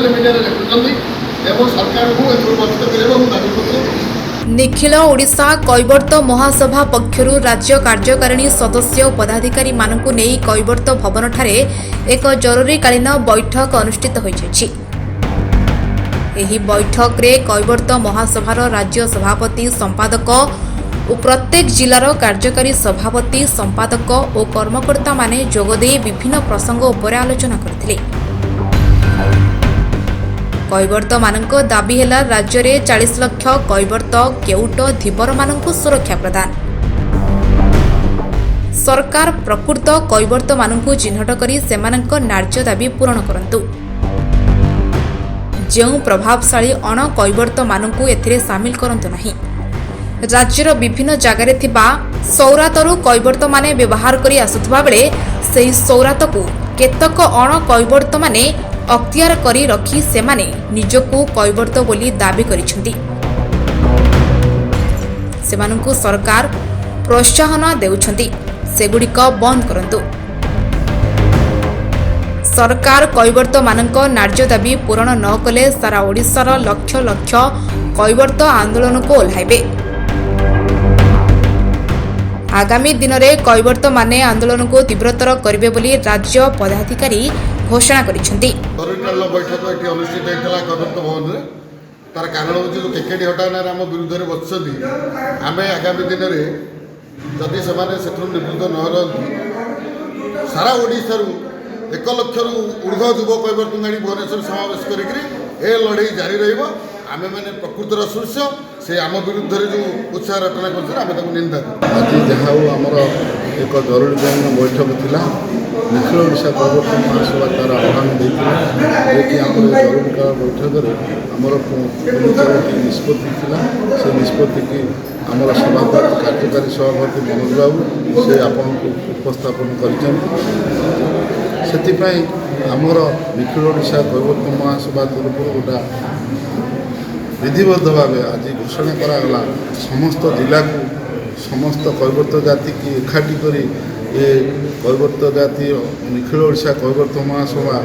Social media देखुं सरकार को बंचित करने दाबी कर निखिल ओडिशा कैवर्त महासभा पक्षर राज्य कार्यकारिणी सदस्य पदाधिकारी मानकु नेई कैवर्त भवन ठारे एक जरूरीकालीन बैठक अनुष्ठित होइछि। एही बैठक रे कैवर्त महासभार राज्य सभापति संपादक और प्रत्येक जिलार कार्यकारी सभापति संपादक और कर्मकर्ता माने जोगदे विभिन्न प्रसंग उपर आलोचना करथिले। कैवर्त मानक दाबी हेला राज्य रे 40 लाख कैवर्त केउट धीवर मानक सुरक्षा प्रदान। सरकार प्रकृत कैवर्त मानक चिन्हट करी सेमानक न्याय्य दाबी पूरण करंतु। जेउ प्रभावशाली अण कैवर्त मानक एथिरे सामिल करंतु नाही। राज्यर विभिन्न जगार थिबा सौरातरु कैवर्त माने व्यवहार करी आसुथबा बेले सेही सौरातकु केतक अण कैवर्त माने अख्तियार करी रखी सेमाने निजकु कैवर्त बोली दाबी करिसेंती। सेमानकु सरकार प्रोत्साहन देउछंती, सेगुड़िक बंद करंतु। सरकार कैवर्त मानक न्याय्य दाबी पूरण न कले सारा ओडिशार लक्ष लक्ष कैवर्त आंदोलन को ओह्लाइबे। आगामी दिन में कैवर्त माने आंदोलन को तीव्रतर करिवे बोली राज्य पदाधिकारी घोषणा करिसेंती। जरूरीकालीन बैठक ये अनुष्ठित होता कैवर्त भवन में तार कारण हूँ जो केकेडी हटाणार आम विरुद्ध में बच्चें आम आगामी दिन में जदि से निवृत्त न रही सारा ओडिशा 1 लाख ऊर्ध युव कैवर्त आनी भुवनेश्वर समावेश कर लड़ाई जारी रही। आमे मैंने प्रकृतर शिष्य से आम विरुद्ध जो उत्साह रचना कर निंदा आज जहाँ आमर एक जरूरीकालीन बैठक थिला निखिल ओडिशा कैवर्त महासभा तार आह्वान देती आम जरूरीकालीन बैठक आमर निष्पत्ति थिला से निष्पत्ति की आमर सभापति कार्यकारी सभापति मनोज बाबू से आपन उपस्थापन कर आमर निखिल ओडिशा कैवर्त महासभा तरफ गोटा विधिबद्ध भाव आज घोषणा करागला समस्त जिला को समस्त कैवर्त जाति की एकाठी करी ये कैवर्त जाति निखिल ओडिशा कैवर्त महासभा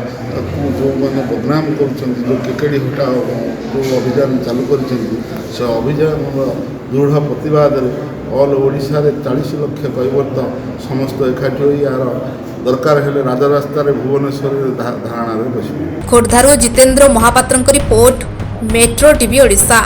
जो मैंने बदनाम कर जो केकेडी हटाओ जो अभियान चालू कर अभियान दृढ़ प्रतिवाद ऑल ओडिशा रे 40 लाख कैवर्त समस्त एकाठी हो यार दरकार हेले राजरास्ता भुवनेश्वर धारणा बस। खोर्धारू Jitendra Mahapatra report metro TV Odisha.